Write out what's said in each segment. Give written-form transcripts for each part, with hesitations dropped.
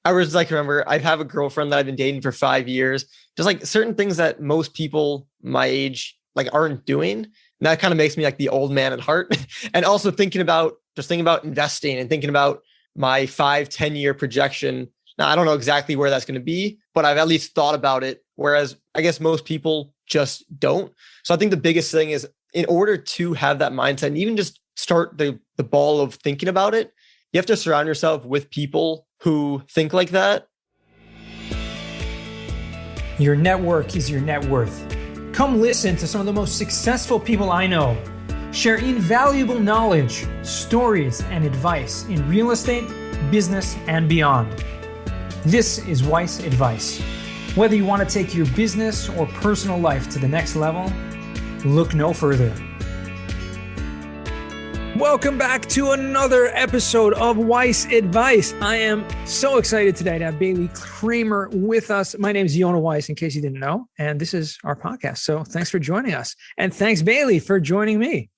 I was like, remember, I have a girlfriend that I've been dating for 5 years. Just like certain things that most people my age like aren't doing. And that kind of makes me like the old man at heart. And also thinking about investing and thinking about my 5-10 year projection. Now, I don't know exactly where that's going to be, but I've at least thought about it. Whereas I guess most people just don't. So I think the biggest thing is in order to have that mindset and even just start the ball of thinking about it, you have to surround yourself with people who think like that. Your network is your net worth. Come listen to some of the most successful people I know share invaluable knowledge, stories, and advice in real estate, business, and beyond. This is Weiss Advice. Whether you want to take your business or personal life to the next level, look no further. Welcome back to another episode of Weiss Advice. I am so excited today to have Bailey Kramer with us. My name is Yona Weiss, in case you didn't know, and this is our podcast. So thanks for joining us. And thanks, Bailey, for joining me.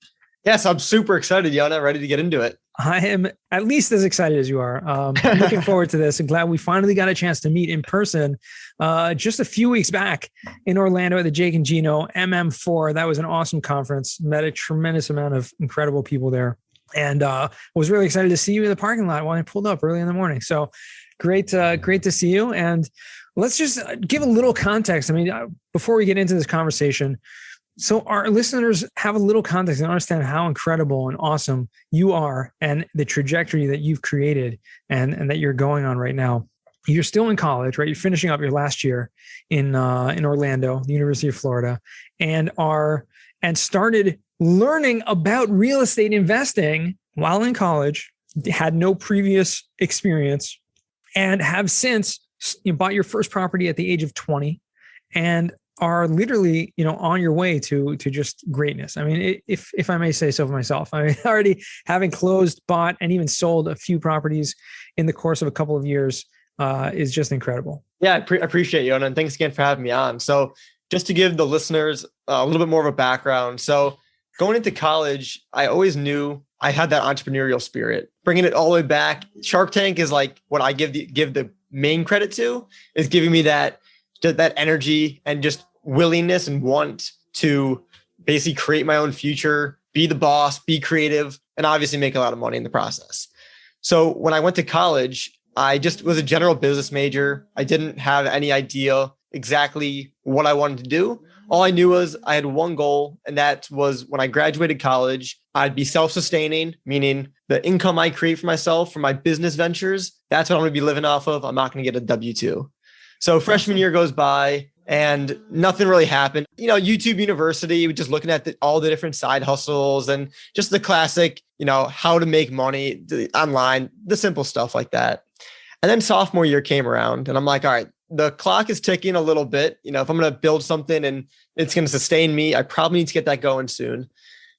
Yes, I'm super excited, Yona, ready to get into it. I am at least as excited as you are. Looking forward to this and glad we finally got a chance to meet in person just a few weeks back in Orlando at the Jake and Gino MM4. That was an awesome conference. Met a tremendous amount of incredible people there and was really excited to see you in the parking lot when I pulled up early in the morning. So great to see you. And let's just give a little context. I mean, before we get into this conversation, so our listeners have a little context and understand how incredible and awesome you are and the trajectory that you've created and that you're going on right now. You're still in college, right? You're finishing up your last year in Orlando, the University of Florida, and started learning about real estate investing while in college, had no previous experience, and have since bought your first property at the age of 20 and are literally, on your way to just greatness. I mean, if I may say so for myself, I mean, already having closed, bought, and even sold a few properties in the course of a couple of years is just incredible. Yeah, I appreciate you, Yona, and thanks again for having me on. So just to give the listeners a little bit more of a background. So going into college, I always knew I had that entrepreneurial spirit. Bringing it all the way back, Shark Tank is like what I give the main credit to, is giving me that energy and just willingness and want to basically create my own future, be the boss, be creative, and obviously make a lot of money in the process. So when I went to college, I just was a general business major. I didn't have any idea exactly what I wanted to do. All I knew was I had one goal, and that was when I graduated college, I'd be self-sustaining, meaning the income I create for myself from my business ventures, that's what I'm going to be living off of. I'm not going to get a W-2. So freshman year goes by and nothing really happened. YouTube University, just looking at all the different side hustles and just the classic, how to make money online, the simple stuff like that. And then sophomore year came around and I'm like, all right, the clock is ticking a little bit. If I'm going to build something and it's going to sustain me, I probably need to get that going soon.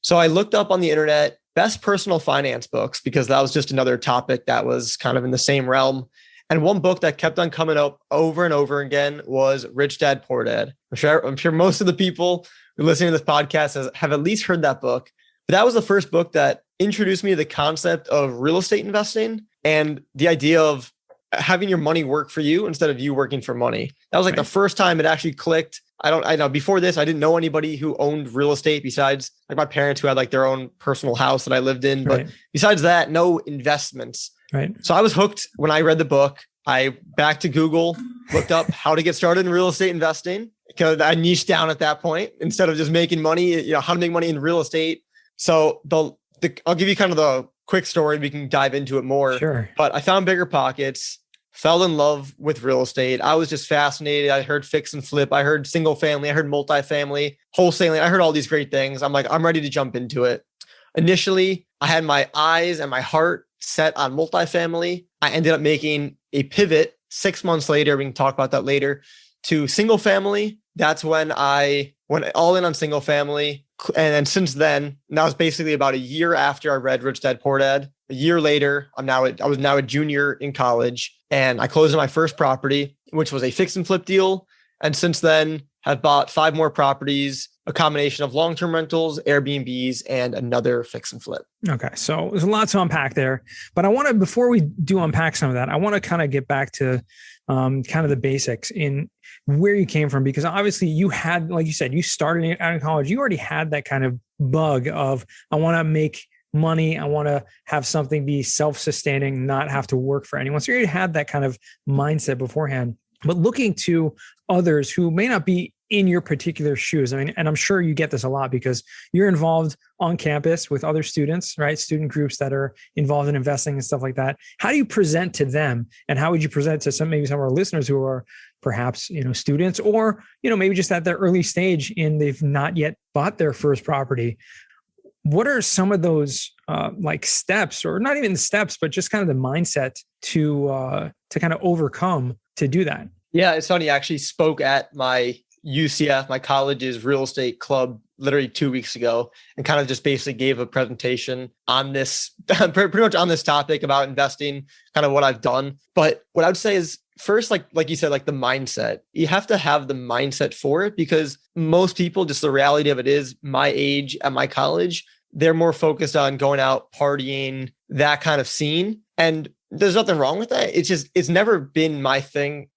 So I looked up on the internet, best personal finance books, because that was just another topic that was kind of in the same realm. And one book that kept on coming up over and over again was Rich Dad, Poor Dad. I'm sure most of the people who are listening to this podcast have at least heard that book. But that was the first book that introduced me to the concept of real estate investing and the idea of having your money work for you instead of you working for money. That was like the first time it actually clicked. I know before this, I didn't know anybody who owned real estate besides like my parents who had like their own personal house that I lived in. But besides that, no investments. Right. So I was hooked when I read the book. I back to Google, looked up how to get started in real estate investing because I niched down at that point instead of just making money, how to make money in real estate. So I'll give you kind of the quick story. We can dive into it more. Sure. But I found Bigger Pockets, fell in love with real estate. I was just fascinated. I heard fix and flip. I heard single family. I heard multifamily, wholesaling. I heard all these great things. I'm like, I'm ready to jump into it. Initially, I had my eyes and my heart set on multifamily. I ended up making a pivot 6 months later. We can talk about that later, to single family. That's when I went all in on single family. And then since then, that was basically about a year after I read Rich Dad, Poor Dad. A year later, I was now a junior in college and I closed on my first property, which was a fix and flip deal. And since then have bought 5 more properties, a combination of long-term rentals, Airbnbs, and another fix and flip. Okay. So there's a lot to unpack there, but I want to, before we do unpack some of that, I want to kind of get back to kind of the basics in where you came from, because obviously you had, like you said, you started out in college, you already had that kind of bug of, I want to make money. I want to have something be self-sustaining, not have to work for anyone. So you already had that kind of mindset beforehand, but looking to others who may not be in your particular shoes. I mean, and I'm sure you get this a lot because you're involved on campus with other students, right? Student groups that are involved in investing and stuff like that. How do you present to them? And how would you present to maybe some of our listeners who are perhaps, students, or, maybe just at their early stage and they've not yet bought their first property? What are some of those steps, or not even the steps, but just kind of the mindset to kind of overcome to do that? Yeah, it's funny. I actually spoke at my UCF, my college's real estate club, literally 2 weeks ago, and kind of just basically gave a presentation on this, pretty much on this topic about investing, kind of what I've done. But what I would say is first, like you said, like the mindset, you have to have the mindset for it, because most people, just the reality of it is, my age at my college, they're more focused on going out, partying, that kind of scene. And there's nothing wrong with that. It's never been my thing.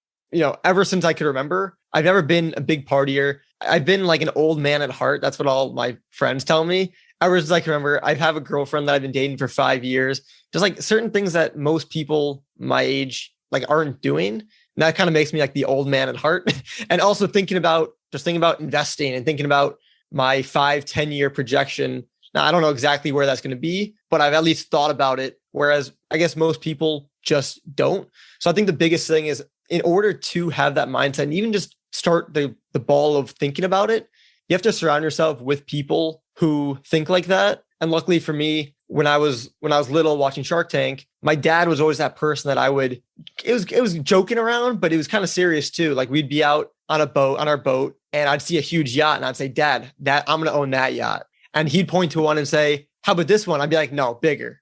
Ever since I could remember, I've never been a big partier. I've been like an old man at heart. That's what all my friends tell me. Ever since I can remember, I have a girlfriend that I've been dating for 5 years. Just like certain things that most people my age like aren't doing. And that kind of makes me like the old man at heart. And also thinking about investing and thinking about my 5-10 year projection. Now, I don't know exactly where that's going to be, but I've at least thought about it. Whereas I guess most people just don't. So I think the biggest thing is, in order to have that mindset and even just start the ball of thinking about it, you have to surround yourself with people who think like that. And luckily for me, when I was little watching Shark Tank, my dad was always that person that it was joking around, but it was kind of serious too. Like we'd be out on our boat and I'd see a huge yacht and I'd say, Dad, I'm going to own that yacht. And he'd point to one and say, how about this one? I'd be like, no, bigger.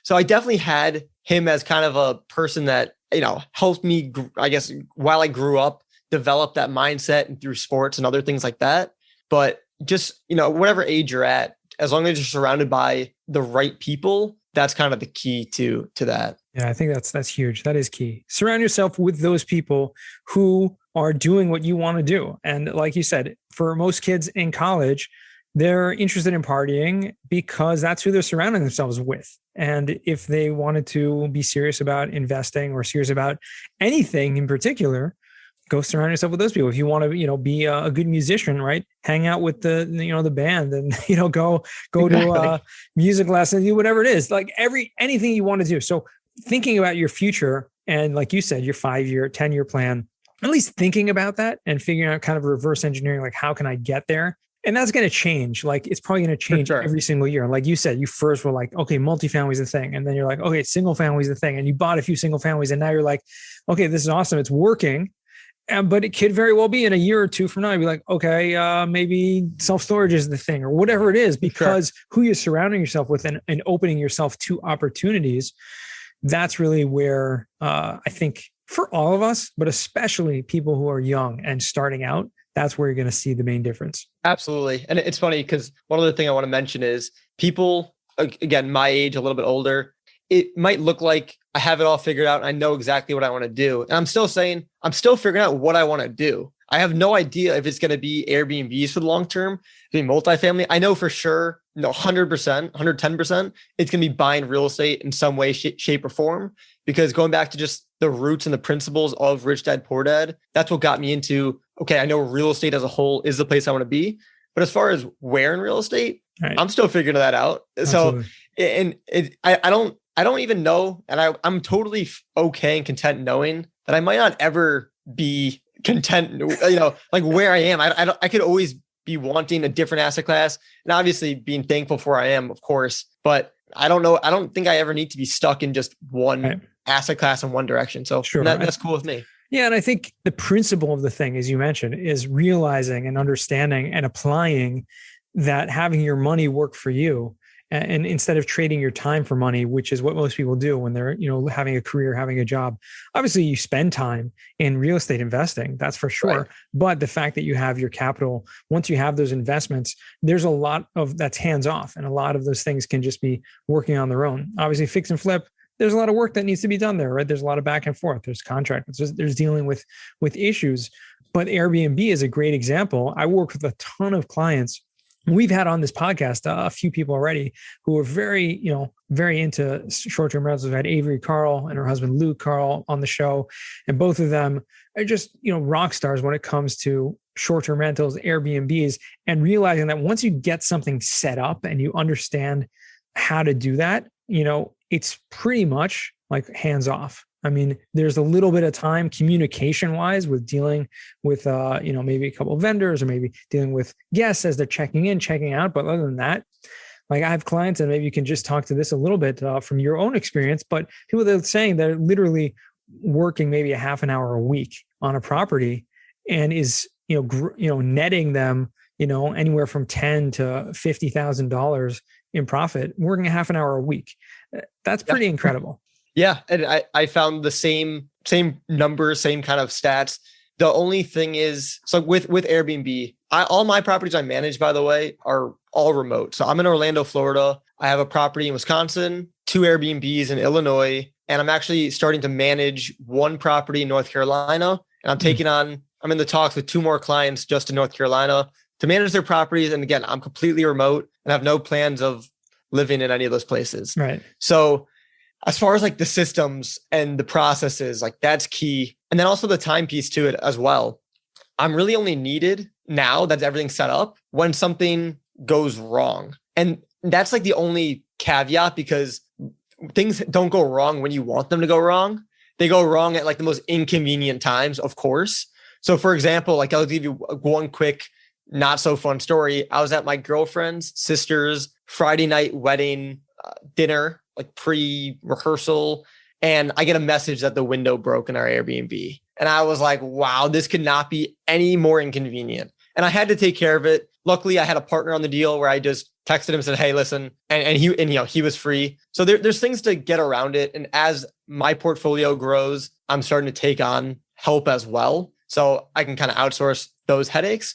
So I definitely had him as kind of a person that, helped me, I guess, while I grew up, develop that mindset and through sports and other things like that. But just, whatever age you're at, as long as you're surrounded by the right people, that's kind of the key to that. Yeah, I think that's huge. That is key. Surround yourself with those people who are doing what you want to do. And like you said, for most kids in college, they're interested in partying because that's who they're surrounding themselves with. And if they wanted to be serious about investing or serious about anything in particular, go surround yourself with those people. If you want to, be a good musician, right? Hang out with the band and, go exactly. To music lessons, do whatever it is, like anything you want to do. So thinking about your future and like you said, your 5-year, 10-year plan, at least thinking about that and figuring out kind of reverse engineering, like how can I get there? And that's going to change. Like it's probably going to change every single year. And like you said, you first were like, okay, multifamily is the thing. And then you're like, okay, single family is the thing. And you bought a few single families. And now you're like, okay, this is awesome. It's working. But it could very well be in a year or two from now, you'd be like, okay, maybe self-storage is the thing or whatever it is, because who you're surrounding yourself with and opening yourself to opportunities. That's really where I think for all of us, but especially people who are young and starting out, that's where you're going to see the main difference. Absolutely. And it's funny because one other thing I want to mention is people, again, my age, a little bit older, it might look like I have it all figured out and I know exactly what I want to do. And I'm still figuring out what I want to do. I have no idea if it's going to be Airbnbs for the long term, being multifamily. I know for sure, 100%, 110%, it's going to be buying real estate in some way, shape or form, because going back to just the roots and the principles of Rich Dad Poor Dad, that's what got me into, okay, I know real estate as a whole is the place I want to be. But as far as where in real estate, right, I'm still figuring that out. Absolutely. So, I don't even know. And I'm totally okay and content knowing that I might not ever be content, like where I am. I could always be wanting a different asset class and obviously being thankful for where I am, of course, but I don't know. I don't think I ever need to be stuck in just one asset class in one direction. So that's cool with me. Yeah. And I think the principle of the thing, as you mentioned, is realizing and understanding and applying that having your money work for you And instead of trading your time for money, which is what most people do when they're, having a career, having a job. Obviously, you spend time in real estate investing, that's for sure. Right. But the fact that you have your capital, once you have those investments, there's a lot of that's hands off. And a lot of those things can just be working on their own. Obviously, fix and flip, there's a lot of work that needs to be done there, right? There's a lot of back and forth. There's contracts. There's dealing with issues. But Airbnb is a great example. I work with a ton of clients. We've had on this podcast a few people already who are very into short-term rentals. We've had Avery Carl and her husband Luke Carl on the show, and both of them are just rock stars when it comes to short-term rentals, Airbnbs, and realizing that once you get something set up and you understand how to do that, it's pretty much like hands off. I mean, there's a little bit of time communication wise with dealing with, maybe a couple of vendors or maybe dealing with guests as they're checking in, checking out. But other than that, like I have clients, and maybe you can just talk to this a little bit from your own experience, but people that are saying they're literally working maybe a half an hour a week on a property and is, netting them, anywhere from $10,000 to $50,000 in profit, working a half an hour a week. That's pretty incredible. Yeah. And I found the same numbers, same kind of stats. The only thing is, so with Airbnb, all my properties I manage, by the way, are all remote. So I'm in Orlando, Florida. I have a property in Wisconsin, 2 Airbnbs in Illinois, and I'm actually starting to manage one property in North Carolina. And I'm in the talks with 2 more clients just in North Carolina to manage their properties. And again, I'm completely remote and have no plans of living in any of those places. Right. So as far as like the systems and the processes, like that's key. And then also the timepiece to it as well. I'm really only needed now that everything's set up when something goes wrong. And that's like the only caveat, because things don't go wrong when you want them to go wrong. They go wrong at like the most inconvenient times, of course. So for example, like I'll give you one quick, not so fun story. I was at my girlfriend's sister's Friday night wedding dinner, like pre-rehearsal, and I get a message that the window broke in our Airbnb. And I was like, wow, this could not be any more inconvenient. And I had to take care of it. Luckily, I had a partner on the deal where I just texted him and said, hey, listen, and he was free. So there's things to get around it. And as my portfolio grows, I'm starting to take on help as well. So I can kind of outsource those headaches.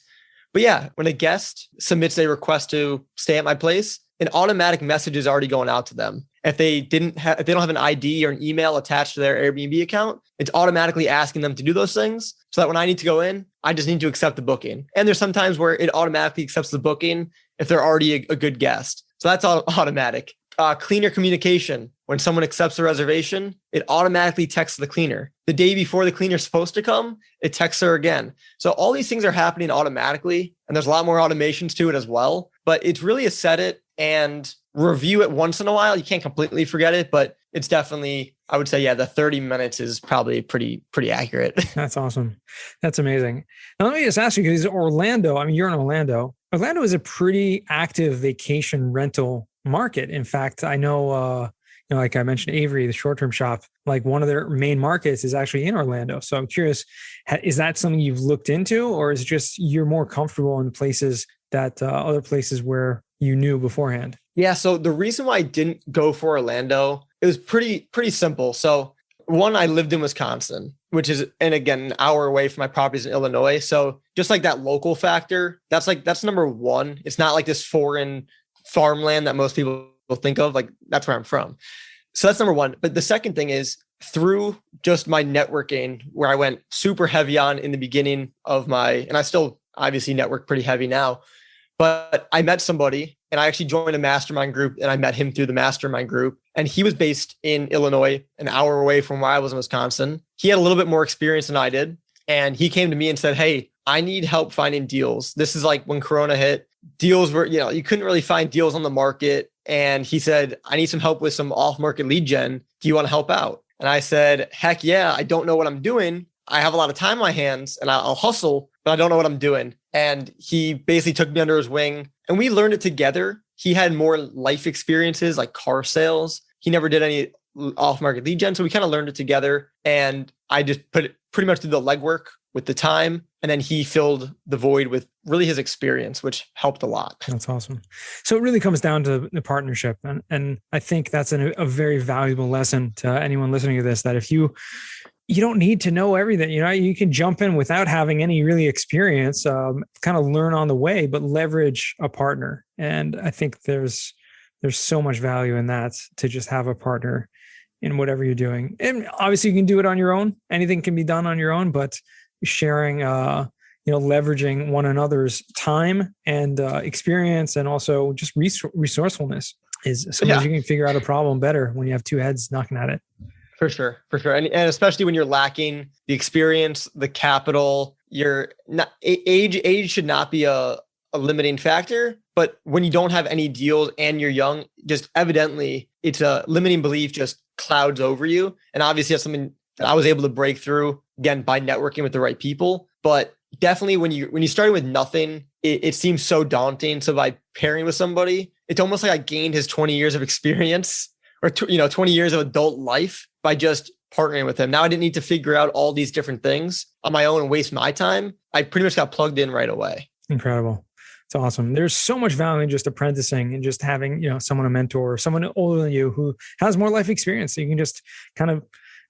But yeah, when a guest submits a request to stay at my place, an automatic message is already going out to them. If they don't have an ID or an email attached to their Airbnb account, it's automatically asking them to do those things, so that when I need to go in, I just need to accept the booking. And there's some times where it automatically accepts the booking if they're already a good guest. So that's all automatic. Cleaner communication. When someone accepts a reservation, it automatically texts the cleaner. The day before the cleaner's supposed to come, it texts her again. So all these things are happening automatically, and there's a lot more automations to it as well. But it's really a set it and review it once in a while. You can't completely forget it, but it's definitely, I would say, the 30 minutes is probably pretty accurate. That's awesome. That's amazing. Now, let me just ask you, because Orlando, I mean, you're in Orlando. Orlando is a pretty active vacation rental market. In fact, I know, like I mentioned, Avery, the short-term shop, like one of their main markets is actually in Orlando. So I'm curious, is that something you've looked into, or is it just you're more comfortable in places that other places where you knew beforehand? Yeah. So the reason why I didn't go for Orlando, it was pretty simple. So one, I lived in Wisconsin, which is, and again, an hour away from my properties in Illinois. So just like that local factor, that's number one. It's not like this foreign farmland that most people think of. Like that's where I'm from. So that's number one. But the second thing is through just my networking, where I went super heavy on in the beginning of and I still obviously network pretty heavy now, but I met somebody and I actually joined a mastermind group, and I met him through the mastermind group. And he was based in Illinois, an hour away from where I was in Wisconsin. He had a little bit more experience than I did. And he came to me and said, hey, I need help finding deals. This is like when Corona hit, deals were, you couldn't really find deals on the market. And he said, I need some help with some off-market lead gen. Do you want to help out? And I said, heck yeah, I don't know what I'm doing. I have a lot of time on my hands and I'll hustle, but I don't know what I'm doing. And he basically took me under his wing and we learned it together. He had more life experiences like car sales. He never did any off-market lead gen. So we kind of learned it together, and I just pretty much did the legwork with the time. And then he filled the void with really his experience, which helped a lot. That's awesome. So it really comes down to the partnership. And I think that's a very valuable lesson to anyone listening to this, that if you don't need to know everything, you can jump in without having any really experience, kind of learn on the way, but leverage a partner. And I think there's so much value in that, to just have a partner in whatever you're doing. And obviously you can do it on your own. Anything can be done on your own, but sharing, leveraging one another's time and experience, and also just resourcefulness is sometimes you can figure out a problem better when you have two heads knocking at it. For sure. And especially when you're lacking the experience, the capital, you're not, age should not be a limiting factor. But when you don't have any deals and you're young, just evidently it's a limiting belief just clouds over you. And obviously that's something that I was able to break through, again, by networking with the right people. But definitely when you started with nothing, it seems so daunting. So by pairing with somebody, it's almost like I gained his 20 years of experience, or 20 years of adult life by just partnering with him. Now I didn't need to figure out all these different things on my own and waste my time. I pretty much got plugged in right away. Incredible. It's awesome. There's so much value in just apprenticing and just having, someone, a mentor, or someone older than you who has more life experience. So you can just kind of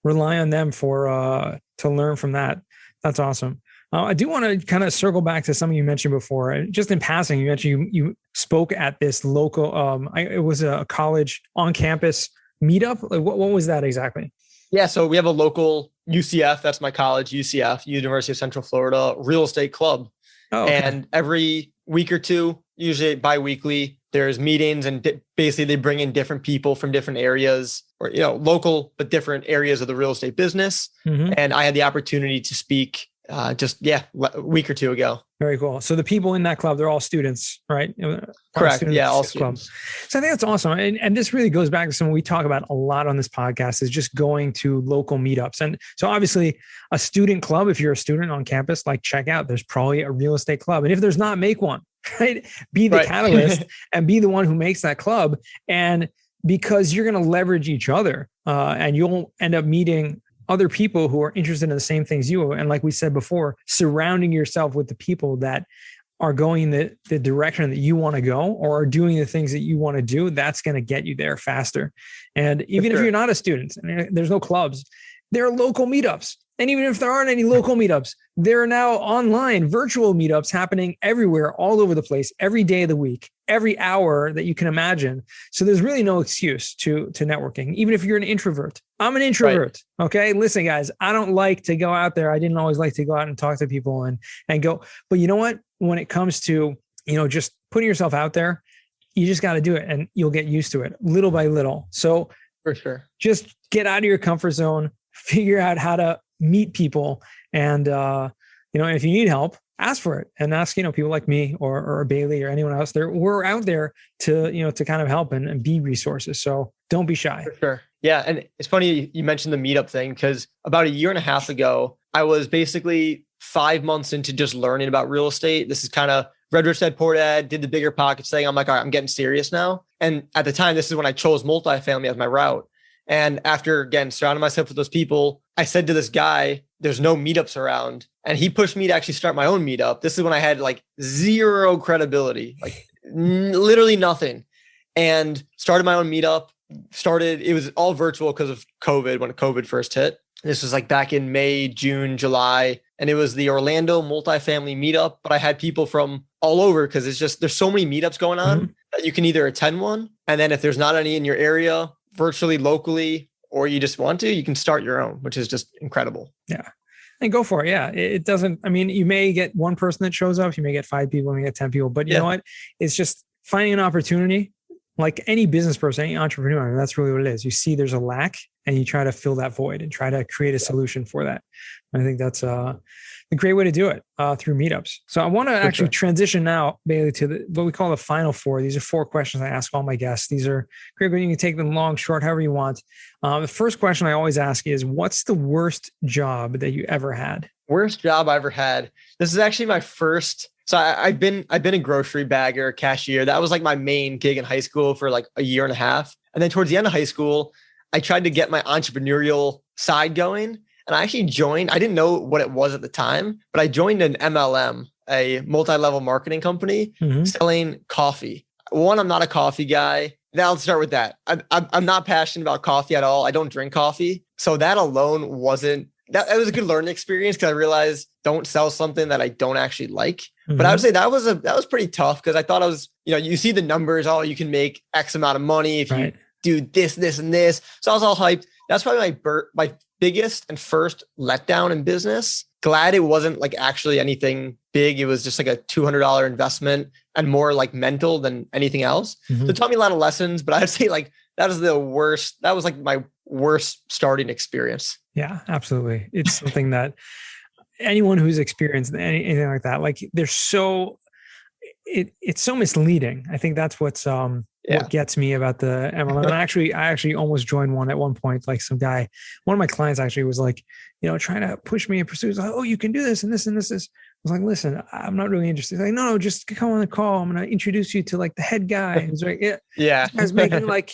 rely on them to learn from that. That's awesome. I do want to kind of circle back to something you mentioned before. Just in passing, you mentioned you spoke at this local, it was a college on campus meetup. Like what was that exactly? Yeah. So we have a local UCF, that's my college, UCF, University of Central Florida, real estate club. Oh, okay. And every week or two, usually bi-weekly, there's meetings, and basically they bring in different people from different areas, or, local, but different areas of the real estate business. Mm-hmm. And I had the opportunity to speak a week or two ago. Very cool. So the people in that club, they're all students, right? Correct. Yeah, all students. So I think that's awesome. And this really goes back to something we talk about a lot on this podcast, is just going to local meetups. And so obviously a student club, if you're a student on campus, like check out, there's probably a real estate club. And if there's not, make one, right? Be the catalyst and be the one who makes that club. And because you're going to leverage each other, and you'll end up meeting other people who are interested in the same things you are. And like we said before, surrounding yourself with the people that are going the direction that you want to go, or are doing the things that you want to do, that's going to get you there faster. And even if you're not a student, there's no clubs, there are local meetups. And even if there aren't any local meetups, there are now online virtual meetups happening everywhere, all over the place, every day of the week, every hour that you can imagine. So there's really no excuse to networking, even if you're an introvert. I'm an introvert. Right. Okay. Listen, guys, I don't like to go out there. I didn't always like to go out and talk to people and go, but you know what? When it comes to, just putting yourself out there, you just got to do it, and you'll get used to it little by little. So for sure, just get out of your comfort zone, figure out how to meet people. And, if you need help, ask for it, and ask, people like me or Bailey or anyone else there. We're out there to kind of help and be resources. So don't be shy. For sure. Yeah. And it's funny you mentioned the meetup thing, because about a year and a half ago, I was basically 5 months into just learning about real estate. This is kind of read Rich Dad Poor Dad, did the bigger pockets thing. I'm like, all right, I'm getting serious now. And at the time, this is when I chose multifamily as my route. And after, again, surrounding myself with those people, I said to this guy, there's no meetups around. And he pushed me to actually start my own meetup. This is when I had like zero credibility, like literally nothing. And started my own meetup. It was all virtual because of COVID, when COVID first hit. This was like back in May, June, July. And it was the Orlando multifamily meetup. But I had people from all over, because there's so many meetups going on that you can either attend one. And then if there's not any in your area, virtually, locally, or you just want to, you can start your own, which is just incredible. Yeah. And go for it. Yeah. It doesn't, you may get one person that shows up, you may get 5 people, you may get 10 people, but you know what? It's just finding an opportunity. Like any business person, any entrepreneur, that's really what it is. You see there's a lack, and you try to fill that void and try to create a solution for that. And I think that's a great way to do it through meetups. So I want to actually transition now, Bailey, to what we call the final 4. These are 4 questions I ask all my guests. These are great. You can take them long, short, however you want. The first question I always ask is, what's the worst job that you ever had? Worst job I ever had. This is actually my first. So I've been a grocery bagger, a cashier. That was like my main gig in high school for like a year and a half. And then towards the end of high school, I tried to get my entrepreneurial side going. And and I actually joined. I didn't know what it was at the time, but I joined an MLM, a multi-level marketing company selling coffee. One, I'm not a coffee guy. Now let's start with that. I'm not passionate about coffee at all. I don't drink coffee. So that alone wasn't, that was a good learning experience because I realized don't sell something that I don't actually like. But I would say that was pretty tough because I thought I was, you see the numbers, oh, you can make X amount of money if you do this, this, and this. So I was all hyped. That's probably my biggest and first letdown in business. Glad it wasn't like actually anything big. It was just like a $200 investment and more like mental than anything else. So it taught me a lot of lessons, but I'd say like that was the worst. That was like my worst starting experience. Yeah, absolutely. It's something that anyone who's experienced anything like that, like it's so misleading. I think that's what gets me about the MLM. And I actually almost joined one at one point. Like one of my clients actually was like, trying to push me and pursue. He's like, oh, you can do this and this and this. I was like, listen, I'm not really interested. He's like, no, just come on the call. I'm going to introduce you to like the head guy. He's like, yeah. This guy's making like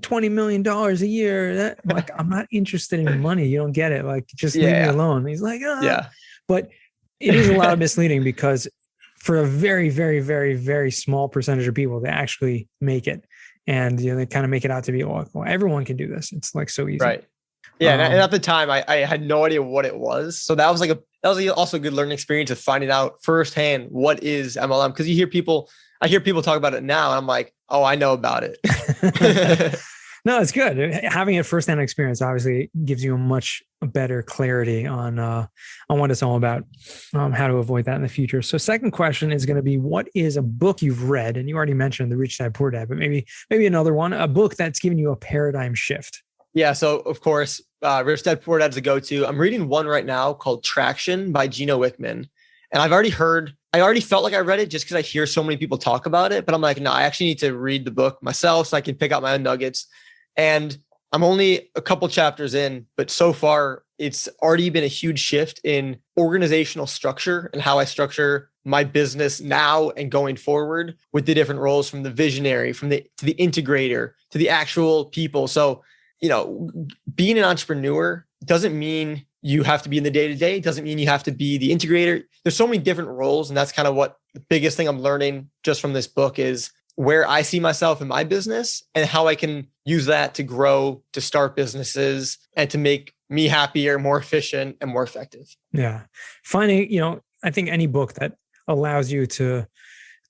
$20 million a year. I'm not interested in money. You don't get it. Like, just leave me alone. He's like, yeah. But it is a lot of misleading because for a very, very, very, very small percentage of people, they actually make it. And they kind of make it out to be, well, everyone can do this. It's like so easy. Right. Yeah. And at the time I had no idea what it was. So that was also a good learning experience of finding out firsthand what is MLM. Cause I hear people talk about it now and I'm like, oh, I know about it. No, it's good. Having a firsthand experience obviously gives you a much better clarity on what it's all about, how to avoid that in the future. So second question is going to be, what is a book you've read? And you already mentioned The Rich Dad Poor Dad, but maybe another one, a book that's given you a paradigm shift. Yeah. So of course, Rich Dad Poor Dad is a go-to. I'm reading one right now called Traction by Gino Wickman. And I already felt like I read it just because I hear so many people talk about it, but I'm like, no, I actually need to read the book myself so I can pick out my own nuggets. And I'm only a couple chapters in, but so far it's already been a huge shift in organizational structure and how I structure my business now and going forward with the different roles from the visionary, to the integrator, to the actual people. So, being an entrepreneur doesn't mean you have to be in the day-to-day. Doesn't mean you have to be the integrator. There's so many different roles. And that's kind of what the biggest thing I'm learning just from this book is where I see myself in my business and how I can use that to grow, to start businesses and to make me happier, more efficient and more effective. Yeah. Finding, I think any book that allows you to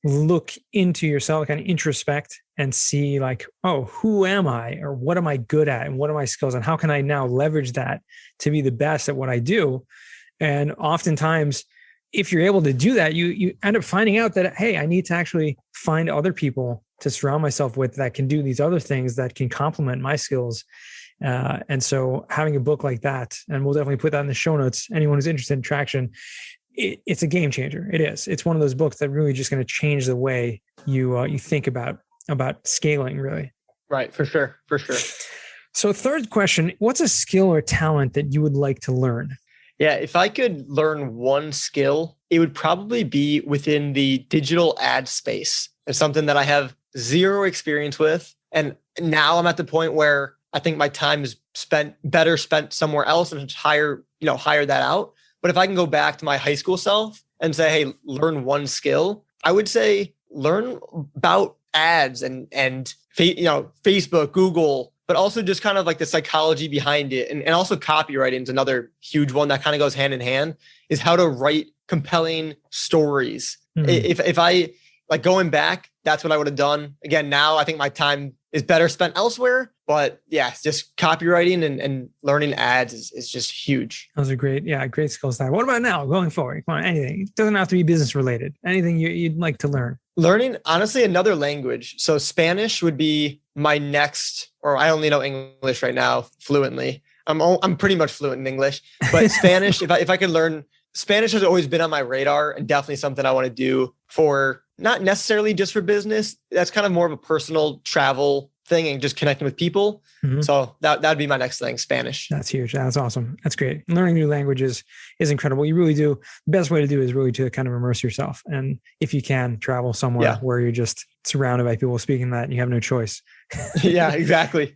look into yourself, kind of introspect and see like, oh, who am I or what am I good at and what are my skills and how can I now leverage that to be the best at what I do? And oftentimes, if you're able to do that, you end up finding out that, hey, I need to actually find other people to surround myself with that can do these other things that can complement my skills. And so having a book like that, and we'll definitely put that in the show notes, anyone who's interested in Traction, it's a game changer. It is. It's one of those books that really just going to change the way you think about scaling, really. Right. For sure. So third question, what's a skill or talent that you would like to learn? Yeah, if I could learn one skill, it would probably be within the digital ad space. It's something that I have zero experience with. And now I'm at the point where I think my time is better spent somewhere else and hire that out. But if I can go back to my high school self and say, hey, learn one skill, I would say learn about ads and Facebook, Google, but also just kind of like the psychology behind it. And also copywriting is another huge one that kind of goes hand in hand, is how to write compelling stories. If I like going back, that's what I would have done. Again, now I think my time is better spent elsewhere, but yeah, just copywriting and learning ads is just huge. Those are great. Yeah. Great skills there. What about now going forward? Come on, anything. It doesn't have to be business related. Anything you'd like to learn. Learning, honestly, another language. So Spanish would be my next, or I only know English right now fluently. I'm pretty much fluent in English, but Spanish, if I could learn, Spanish has always been on my radar and definitely something I want to do for not necessarily just for business. That's kind of more of a personal travel thing and just connecting with people. So that'd be my next thing, Spanish. That's huge. That's awesome. That's great. Learning new languages is incredible. You really do. The best way to do is really to kind of immerse yourself. And if you can travel somewhere where you're just surrounded by people speaking that and you have no choice. Yeah, exactly.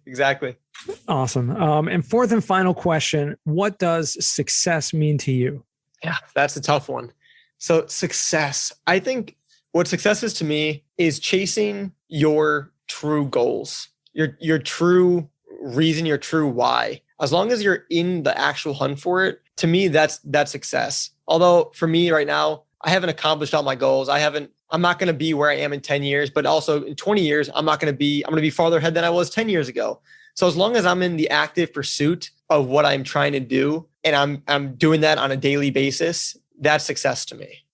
Awesome. And fourth and final question, what does success mean to you? Yeah, that's a tough one. So success, I think what success is to me is chasing your true goals, your true reason, your true why. As long as you're in the actual hunt for it, to me, that's success. Although for me right now, I haven't accomplished all my goals. I'm not going to be where I am in 10 years, but also in 20 years, I'm going to be farther ahead than I was 10 years ago. So as long as I'm in the active pursuit of what I'm trying to do, and I'm doing that on a daily basis, that's success to me.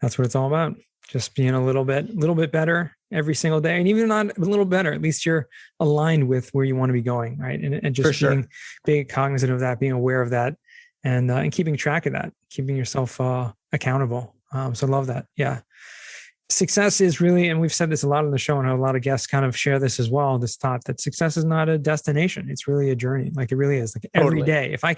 That's what it's all about. Just being a little bit better every single day. And even not a little better, at least you're aligned with where you want to be going, right? And just being cognizant of that, being aware of that, and keeping track of that, keeping yourself accountable. So I love that. Yeah. Success is really, and we've said this a lot on the show, and a lot of guests kind of share this as well, this thought that success is not a destination. It's really a journey. Like it really is. Like every day, if I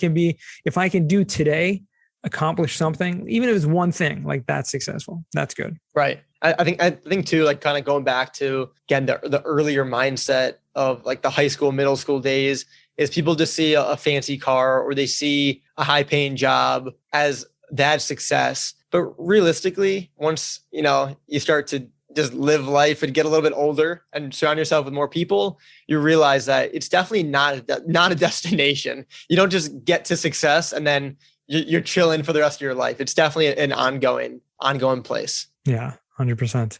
can do today, accomplish something, even if it's one thing, like that's successful. That's good. Right. I think too, like kind of going back to, again, the earlier mindset of like the high school, middle school days is people just see a fancy car or they see a high paying job as that success. But realistically, once, you start to just live life and get a little bit older and surround yourself with more people, you realize that it's definitely not a destination. You don't just get to success and then you're chilling for the rest of your life. It's definitely an ongoing place. Yeah, 100%.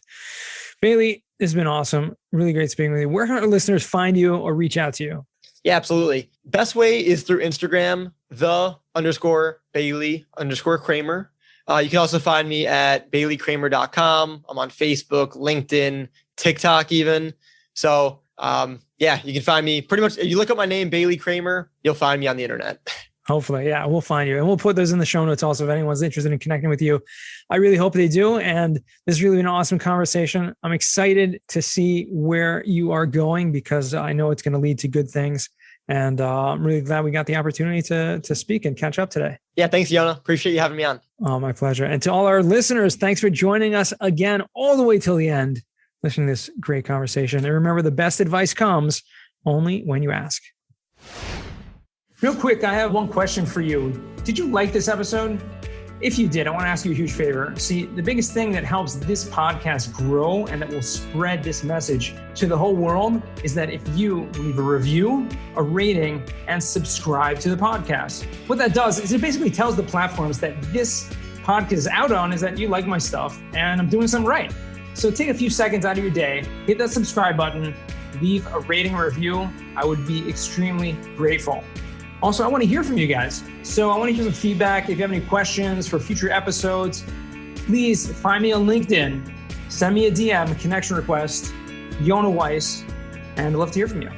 Bailey, this has been awesome. Really great speaking with you. Where can our listeners find you or reach out to you? Yeah, absolutely. Best way is through Instagram, _Bailey_Kramer. You can also find me at baileykramer.com. I'm on Facebook, LinkedIn, TikTok even. So you can find me pretty much. If you look up my name, Bailey Kramer, you'll find me on the internet. Hopefully. Yeah, we'll find you. And we'll put those in the show notes also if anyone's interested in connecting with you. I really hope they do. And this has really been an awesome conversation. I'm excited to see where you are going because I know it's going to lead to good things. And I'm really glad we got the opportunity to speak and catch up today. Yeah, thanks, Yona. Appreciate you having me on. Oh, my pleasure. And to all our listeners, thanks for joining us again all the way till the end, listening to this great conversation. And remember, the best advice comes only when you ask. Real quick, I have one question for you. Did you like this episode? If you did, I want to ask you a huge favor. See, the biggest thing that helps this podcast grow and that will spread this message to the whole world is that if you leave a review, a rating, and subscribe to the podcast. What that does is it basically tells the platforms that this podcast is out on is that you like my stuff and I'm doing something right. So take a few seconds out of your day, hit that subscribe button, leave a rating or review. I would be extremely grateful. Also, I want to hear from you guys. So I want to hear some feedback. If you have any questions for future episodes, please find me on LinkedIn. Send me a DM, a connection request, Yona Weiss, and I'd love to hear from you.